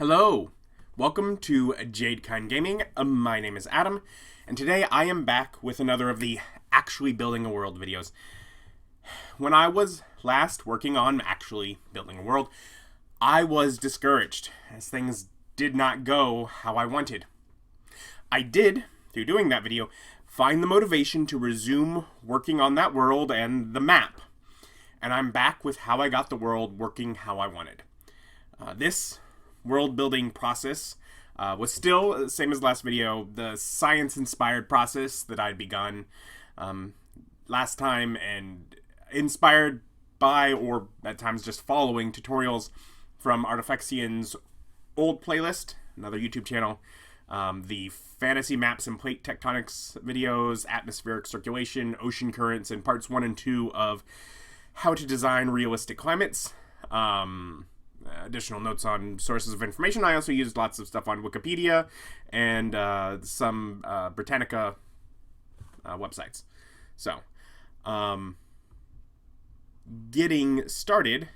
Hello, welcome to Jade Kind Gaming. My name is Adam, and today I am back with another of the actually building a world videos. When I was last working on actually building a world, I was discouraged as things did not go how I wanted. I did, through doing that video, find the motivation to resume working on that world and the map. And I'm back with how I got the world working how I wanted. This world building process was still, same as last video, the science-inspired process that I'd begun last time, and inspired by, or at times just following, tutorials from Artifexian's old playlist, another YouTube channel, the fantasy maps and plate tectonics videos, atmospheric circulation, ocean currents, and parts 1 and 2 of how to design realistic climates. Additional notes on sources of information. I also used lots of stuff on Wikipedia and some Britannica websites. So, getting started,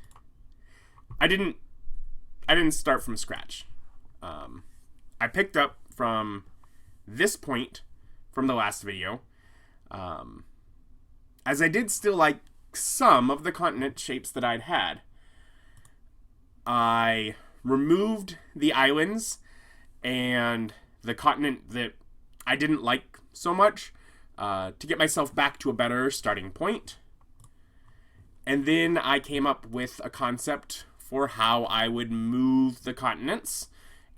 I didn't start from scratch. I picked up from this point from the last video, as I did still like some of the continent shapes that I'd had. I removed the islands and the continent that I didn't like so much to get myself back to a better starting point. And then I came up with a concept for how I would move the continents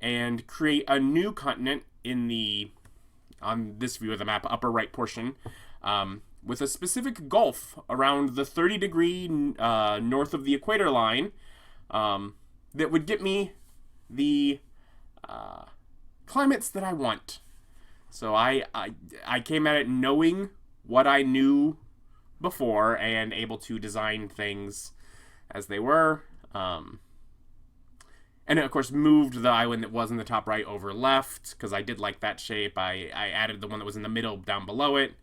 and create a new continent on this view of the map, upper right portion, with a specific gulf around the 30-degree north of the equator line, that would get me the climates that I want. So I came at it knowing what I knew before and able to design things as they were. And of course moved the island that was in the top right over left, because I did like that shape. I added the one that was in the middle down below it.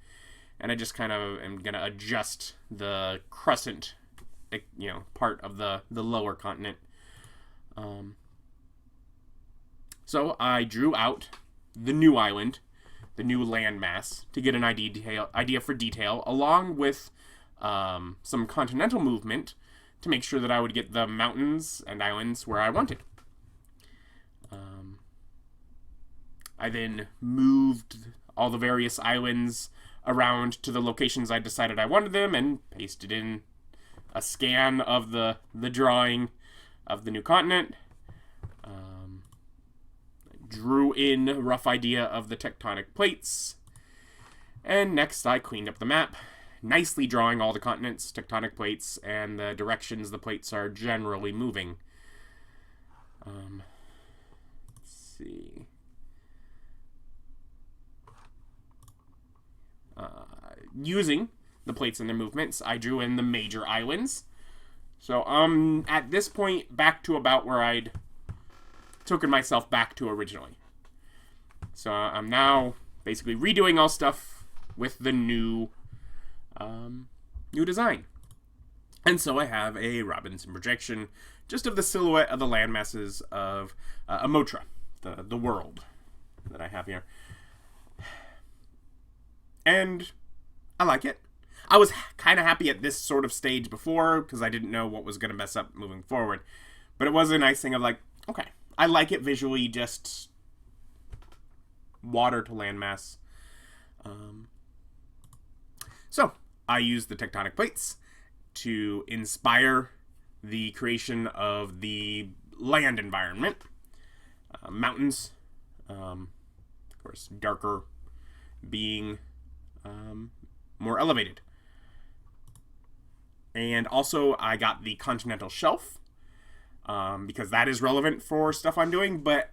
And I just kind of am going to adjust the crescent, part of the lower continent. So I drew out the new island, the new landmass, to get an idea for detail, along with some continental movement to make sure that I would get the mountains and islands where I wanted. I then moved all the various islands around to the locations I decided I wanted them, and pasted in a scan of the drawing of the new continent. Drew in a rough idea of the tectonic plates. And next I cleaned up the map, nicely drawing all the continents, tectonic plates, and the directions the plates are generally moving. Let's see. Using the plates and their movements, I drew in the major islands. So at this point, back to about where I'd taken myself back to originally. So I'm now basically redoing all stuff with the new design. And so I have a Robinson projection just of the silhouette of the landmasses of Amotra, the world that I have here. And I like it. I was kind of happy at this sort of stage before, because I didn't know what was going to mess up moving forward. But it was a nice thing of like, okay, I like it visually, just water to landmass. So I used the tectonic plates to inspire the creation of the land environment. Mountains, of course, darker, being more elevated. And also I got the continental shelf, because that is relevant for stuff I'm doing, but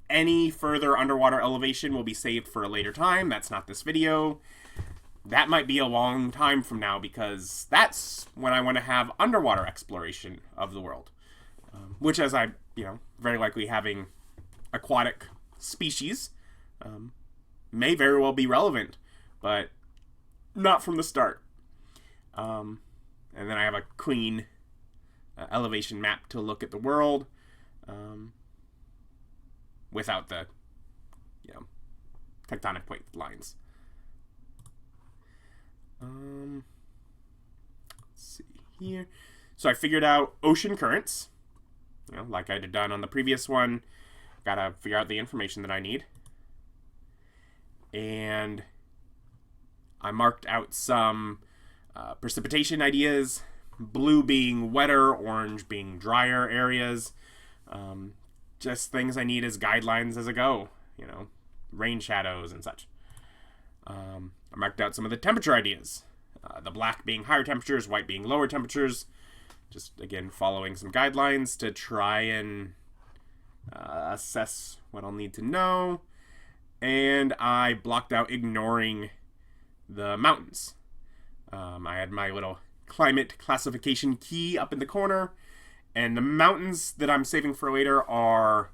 any further underwater elevation will be saved for a later time. That's not this video. That might be a long time from now, because that's when I want to have underwater exploration of the world. Which, as I, very likely having aquatic species, may very well be relevant, but not from the start. And then I have a clean elevation map to look at the world. without the, tectonic plate lines. Let's see here. So I figured out ocean currents, like I had done on the previous one. Gotta figure out the information that I need. And I marked out some precipitation ideas, blue being wetter, orange being drier areas. Just things I need as guidelines as I go, rain shadows and such. I marked out some of the temperature ideas. The black being higher temperatures, white being lower temperatures. Just, again, following some guidelines to try and assess what I'll need to know. And I blocked out ignoring the mountains. I had my little climate classification key up in the corner. And the mountains that I'm saving for later are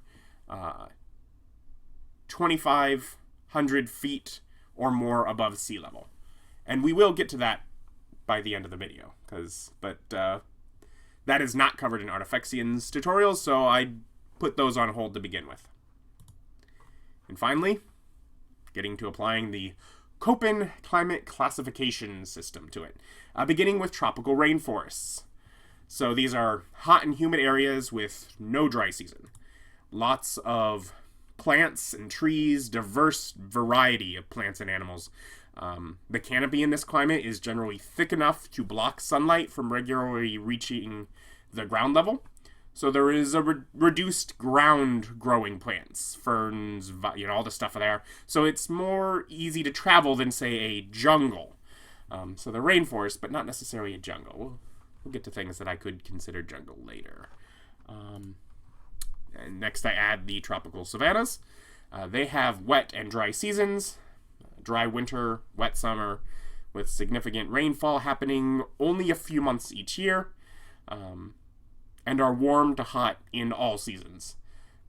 2,500 feet or more above sea level. And we will get to that by the end of the video, but that is not covered in Artifexian's tutorials, so I put those on hold to begin with. And finally, getting to applying the Köppen climate classification system to it, beginning with tropical rainforests. So these are hot and humid areas with no dry season. Lots of plants and trees, diverse variety of plants and animals. The canopy in this climate is generally thick enough to block sunlight from regularly reaching the ground level. So there is a reduced ground growing plants, ferns, all the stuff there. So it's more easy to travel than, say, a jungle. So the rainforest, but not necessarily a jungle. We'll get to things that I could consider jungle later. And next I add the tropical savannas. They have wet and dry seasons. Dry winter, wet summer, with significant rainfall happening only a few months each year, and are warm to hot in all seasons.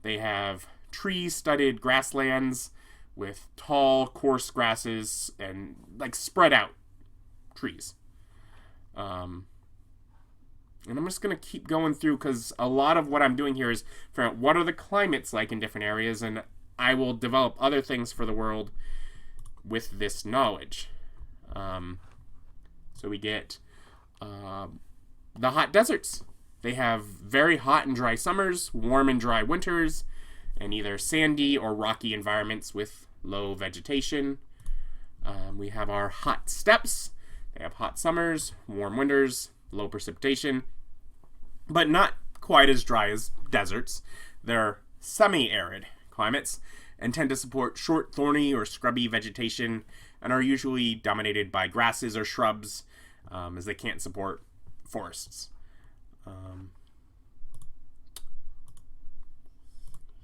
They have tree-studded grasslands with tall, coarse grasses and spread out trees. And I'm just going to keep going through because a lot of what I'm doing here is figure out what are the climates like in different areas, and I will develop other things for the world with this knowledge. So we get the hot deserts. They have very hot and dry summers, warm and dry winters, and either sandy or rocky environments with low vegetation. We have our hot steppes. They have hot summers, warm winters, low precipitation, but not quite as dry as deserts. They're semi-arid climates and tend to support short, thorny, or scrubby vegetation, and are usually dominated by grasses or shrubs, as they can't support forests.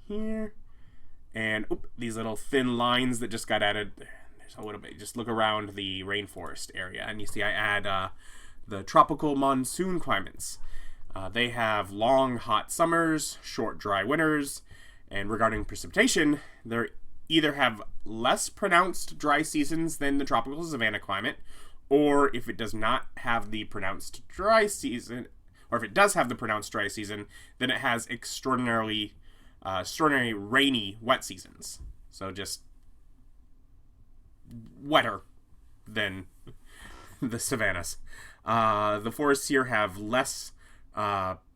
Here. And these little thin lines that just got added. There's a little bit. Just look around the rainforest area, and you see I add the tropical monsoon climates. They have long, hot summers, short, dry winters, and regarding precipitation, they either have less pronounced dry seasons than the tropical savanna climate, or if it does not have the pronounced dry season, or if it does have the pronounced dry season, then it has extraordinary rainy wet seasons. So just wetter than the savannas. The forests here have less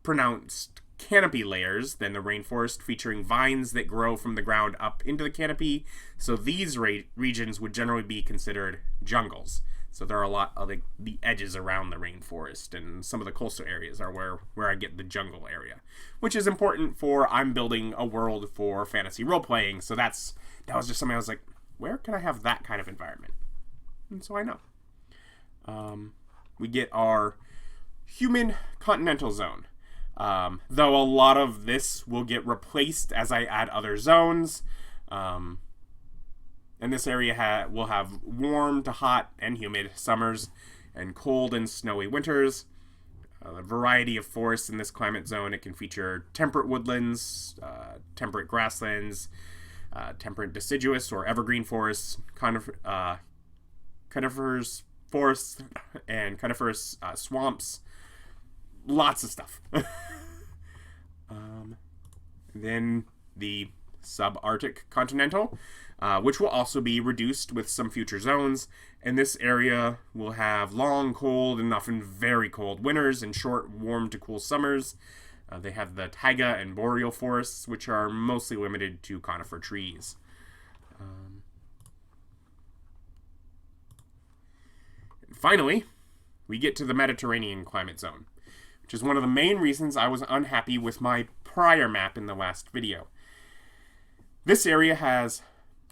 pronounced canopy layers than the rainforest, featuring vines that grow from the ground up into the canopy. So these regions would generally be considered jungles. So there are a lot of the edges around the rainforest, and some of the coastal areas are where I get the jungle area, which is important for I'm building a world for fantasy role-playing. So that was just something I was like, where can I have that kind of environment? And so I know. We get our human continental zone. Though a lot of this will get replaced as I add other zones. And this area will have warm to hot and humid summers and cold and snowy winters. A variety of forests in this climate zone. It can feature temperate woodlands, temperate grasslands, temperate deciduous or evergreen forests, coniferous forests, and coniferous swamps. Lots of stuff. Then the subarctic continental, which will also be reduced with some future zones. And this area will have long, cold, and often very cold winters and short, warm to cool summers. They have the taiga and boreal forests, which are mostly limited to conifer trees. Finally, we get to the Mediterranean climate zone, which is one of the main reasons I was unhappy with my prior map in the last video. This area has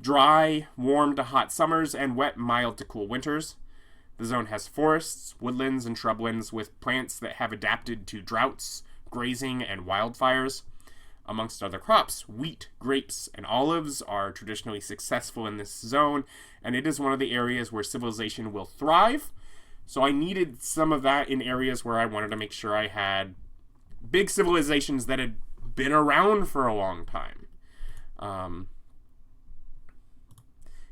dry, warm to hot summers and wet, mild to cool winters. The zone has forests, woodlands, and shrublands with plants that have adapted to droughts, grazing, and wildfires. Amongst other crops, wheat, grapes, and olives are traditionally successful in this zone, and it is one of the areas where civilization will thrive. So I needed some of that in areas where I wanted to make sure I had big civilizations that had been around for a long time.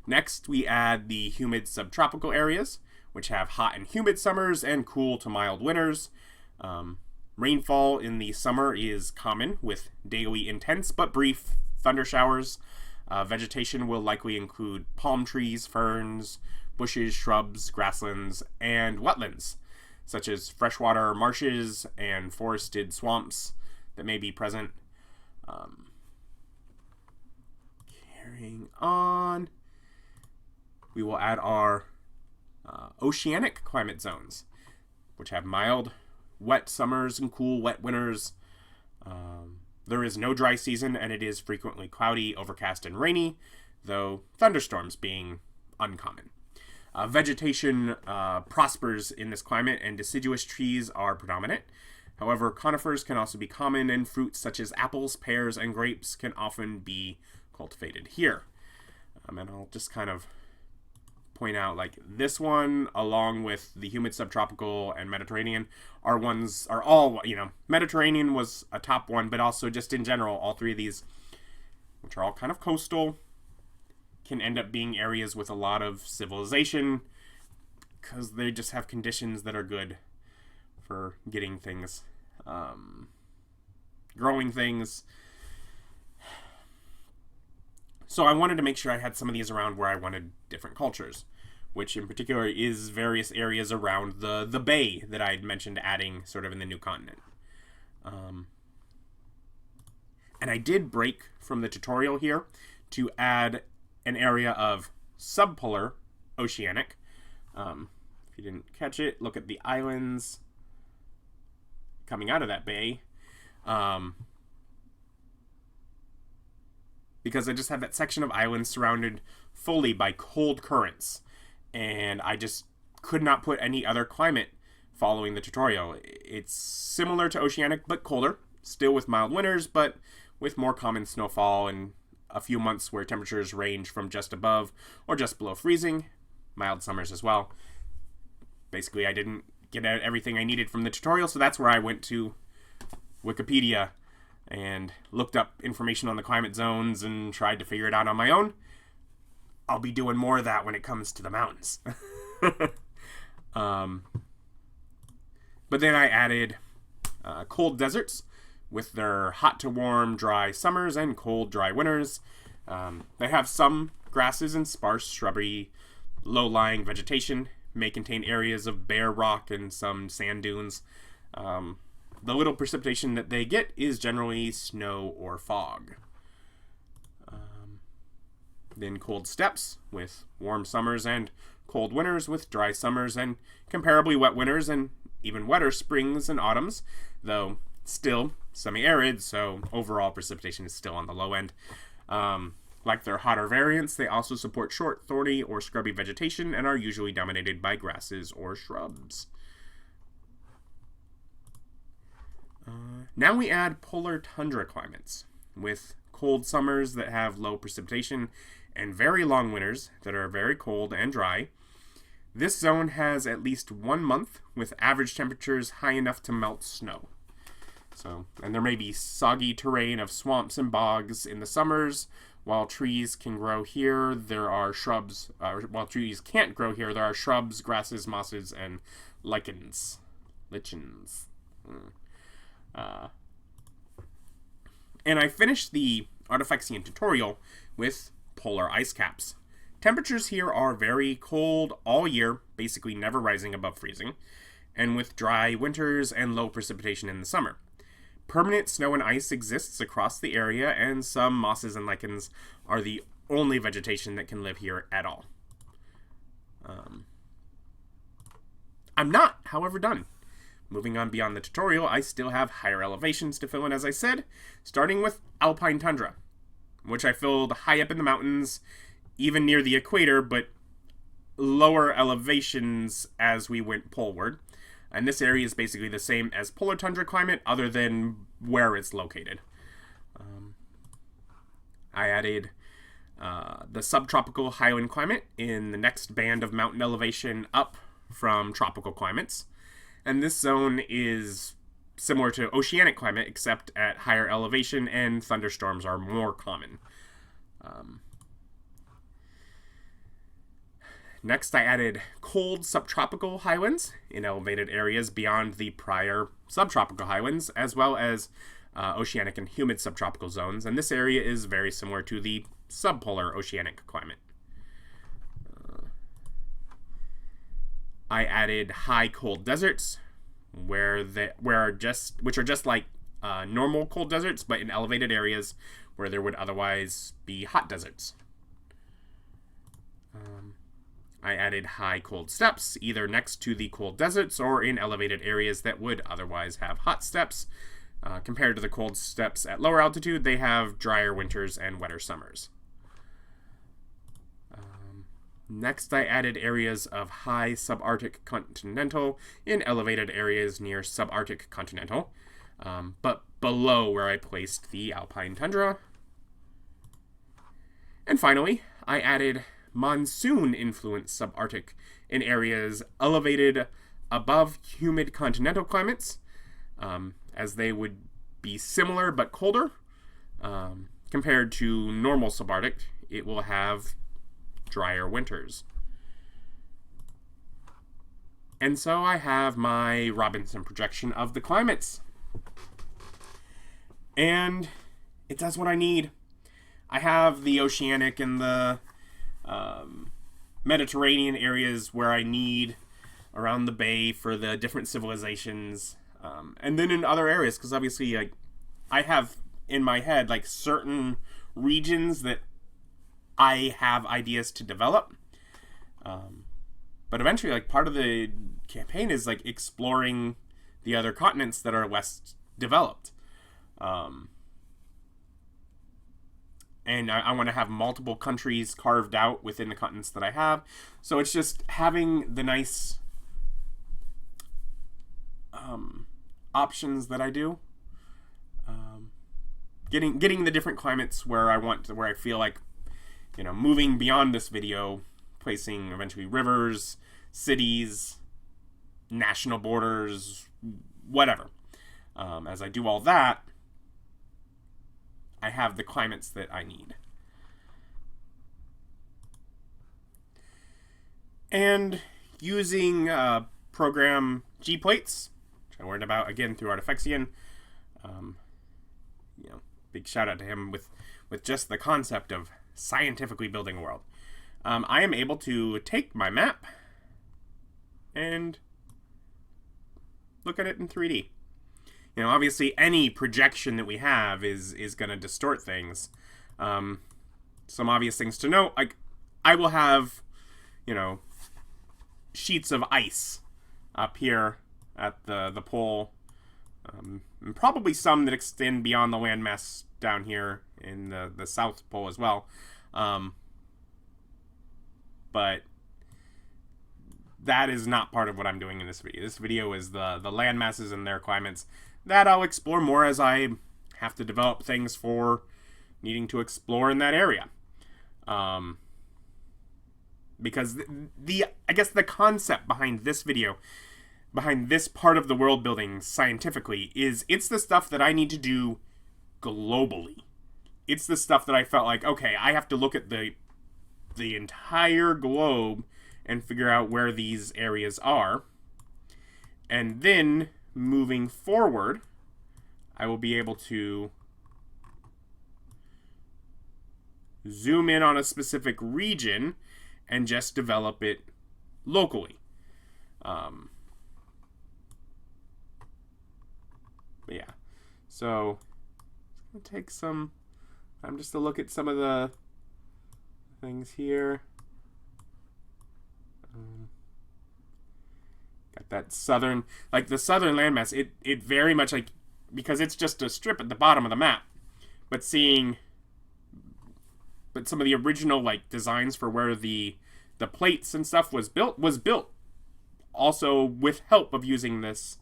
Next, we add the humid subtropical areas, which have hot and humid summers and cool to mild winters. Rainfall in the summer is common, with daily intense but brief thunder showers. Vegetation will likely include palm trees, ferns, bushes, shrubs, grasslands, and wetlands, such as freshwater marshes and forested swamps that may be present. Carrying on, we will add our oceanic climate zones, which have mild, wet summers and cool, wet winters. There is no dry season, and it is frequently cloudy, overcast, and rainy, though thunderstorms being uncommon. Vegetation prospers in this climate, and deciduous trees are predominant. However, conifers can also be common, and fruits such as apples, pears, and grapes can often be cultivated here. And I'll just kind of point out, like, this one, along with the humid subtropical and Mediterranean, are all, Mediterranean was a top one, but also just in general, all three of these, which are all kind of coastal, can end up being areas with a lot of civilization because they just have conditions that are good for getting things, growing things. So I wanted to make sure I had some of these around where I wanted different cultures, which in particular is various areas around the bay that I had mentioned adding sort of in the new continent. And I did break from the tutorial here to add an area of subpolar oceanic. If you didn't catch it, look at the islands coming out of that bay. Because I just have that section of islands surrounded fully by cold currents. And I just could not put any other climate following the tutorial. It's similar to oceanic, but colder. Still with mild winters, but with more common snowfall and a few months where temperatures range from just above or just below freezing. Mild summers as well. Basically, I didn't get everything I needed from the tutorial, so that's where I went to Wikipedia and looked up information on the climate zones and tried to figure it out on my own. I'll be doing more of that when it comes to the mountains. But then I added cold deserts with their hot to warm, dry summers and cold, dry winters. They have some grasses and sparse, shrubbery, low-lying vegetation. May contain areas of bare rock and some sand dunes. The little precipitation that they get is generally snow or fog. Then cold steppes with warm summers and cold winters with dry summers and comparably wet winters and even wetter springs and autumns, though still semi-arid, so overall precipitation is still on the low end. Like their hotter variants, they also support short, thorny, or scrubby vegetation and are usually dominated by grasses or shrubs. Now we add polar tundra climates, with cold summers that have low precipitation and very long winters that are very cold and dry. This zone has at least 1 month with average temperatures high enough to melt snow. And there may be soggy terrain of swamps and bogs in the summers. While trees can grow here, there are shrubs. While trees can't grow here, there are shrubs, grasses, mosses, and lichens. And I finished the Artifexian tutorial with polar ice caps. Temperatures here are very cold all year, basically never rising above freezing, and with dry winters and low precipitation in the summer. Permanent snow and ice exists across the area, and some mosses and lichens are the only vegetation that can live here at all. I'm not, however, done. Moving on beyond the tutorial, I still have higher elevations to fill in, as I said, starting with alpine tundra, which I filled high up in the mountains, even near the equator, but lower elevations as we went poleward. And this area is basically the same as polar tundra climate, other than where it's located. I added the subtropical highland climate in the next band of mountain elevation up from tropical climates. And this zone is similar to oceanic climate, except at higher elevation and thunderstorms are more common. Next, I added cold subtropical highlands in elevated areas beyond the prior subtropical highlands, as well as oceanic and humid subtropical zones. And this area is very similar to the subpolar oceanic climate. I added high cold deserts, which are just like normal cold deserts, but in elevated areas where there would otherwise be hot deserts. I added high cold steppes, either next to the cold deserts or in elevated areas that would otherwise have hot steppes. Compared to the cold steppes at lower altitude, they have drier winters and wetter summers. Next, I added areas of high subarctic continental in elevated areas near subarctic continental, but below where I placed the alpine tundra. And finally, I added monsoon-influenced subarctic in areas elevated above humid continental climates, as they would be similar but colder. Compared to normal subarctic, it will have drier winters. And so I have my Robinson projection of the climates. And it does what I need. I have the oceanic and the Mediterranean areas where I need around the bay for the different civilizations. And then in other areas, because obviously I have in my head like certain regions that I have ideas to develop. But eventually, like, part of the campaign is like exploring the other continents that are less developed. And I want to have multiple countries carved out within the continents that I have. So it's just having the nice options that I do. Getting the different climates where I feel like, moving beyond this video, placing eventually rivers, cities, national borders, whatever. As I do all that, I have the climates that I need. And using program G-plates, which I learned about again through Artifexian, big shout out to him with just the concept of scientifically building a world. I am able to take my map and look at it in 3D. Obviously any projection that we have is going to distort things. Some obvious things to note, like I will have, sheets of ice up here at the pole, and probably some that extend beyond the landmass down here in the South Pole as well. But that is not part of what I'm doing in this video. This video is the land masses and their climates that I'll explore more as I have to develop things for needing to explore in that area. Because I guess the concept behind this video, behind this part of the world building scientifically, is it's the stuff that I need to do globally. It's the stuff that I felt like, okay, I have to look at the entire globe and figure out where these areas are. And then, moving forward, I will be able to zoom in on a specific region and just develop it locally. But yeah, so it's going to take some time just to look at some of the things here. Got that southern, like the southern landmass, it very much like, because it's just a strip at the bottom of the map, but some of the original like designs for where the plates and stuff was built also with help of using this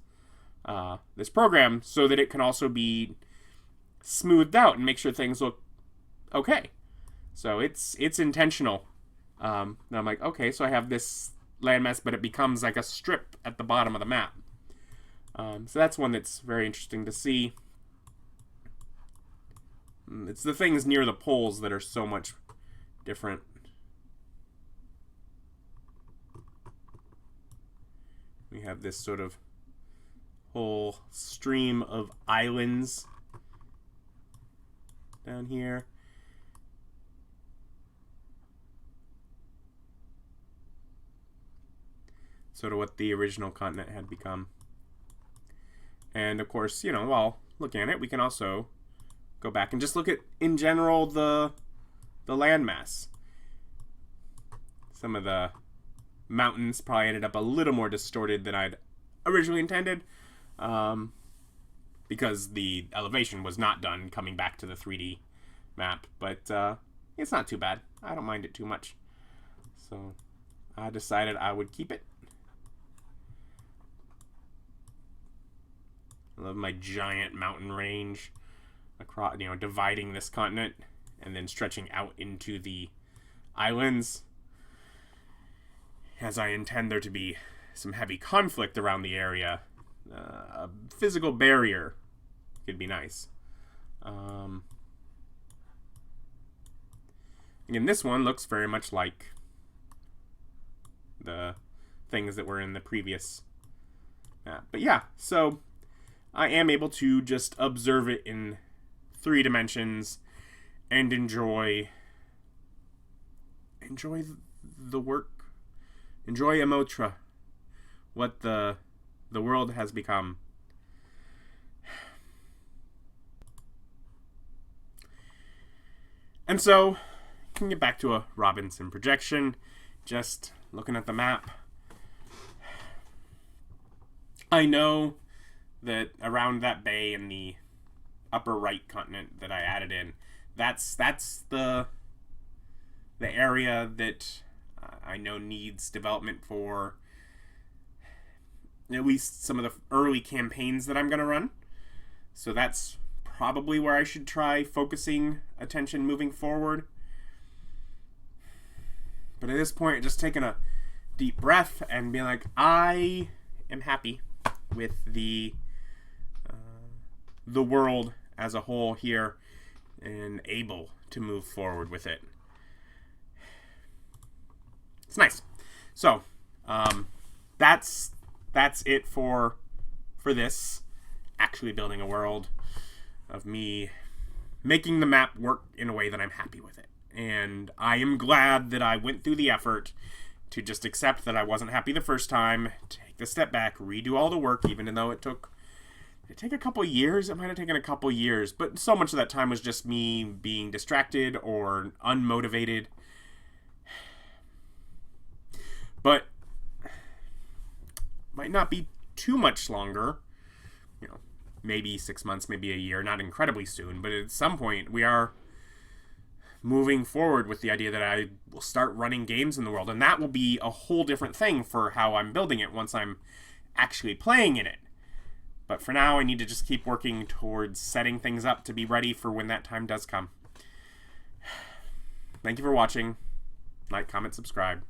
this program, so that it can also be smoothed out and make sure things look okay. So it's intentional. And I'm like, okay, so I have this landmass, but it becomes like a strip at the bottom of the map. So that's one that's very interesting to see. It's the things near the poles that are so much different. We have this sort of whole stream of islands down here. Sort of what the original continent had become. And of course, while looking at it, we can also go back and just look at, in general, the landmass. Some of the mountains probably ended up a little more distorted than I'd originally intended, because the elevation was not done coming back to the 3D map. But it's not too bad. I don't mind it too much. So I decided I would keep it. I love my giant mountain range across, dividing this continent and then stretching out into the islands, as I intend there to be some heavy conflict around the area. A physical barrier could be nice. Again, this one looks very much like the things that were in the previous map. But yeah, so I am able to just observe it in 3 dimensions and enjoy the work, enjoy Amotra, what the world has become. And so, you can get back to a Robinson projection, just looking at the map. I know that around that bay in the upper right continent that I added in, that's the area that I know needs development for at least some of the early campaigns that I'm going to run. So that's probably where I should try focusing attention moving forward. But at this point, just taking a deep breath and being like, I am happy with the world as a whole here and able to move forward with it. It's nice. So, that's it for this. Actually building a world of me making the map work in a way that I'm happy with it. And I am glad that I went through the effort to just accept that I wasn't happy the first time, take the step back, redo all the work, even though it take a couple years. It might have taken a couple years, but so much of that time was just me being distracted or unmotivated. But might not be too much longer, maybe 6 months, maybe a year, not incredibly soon, but at some point we are moving forward with the idea that I will start running games in the world, and that will be a whole different thing for how I'm building it once I'm actually playing in it. But for now, I need to just keep working towards setting things up to be ready for when that time does come. Thank you for watching. Like, comment, subscribe.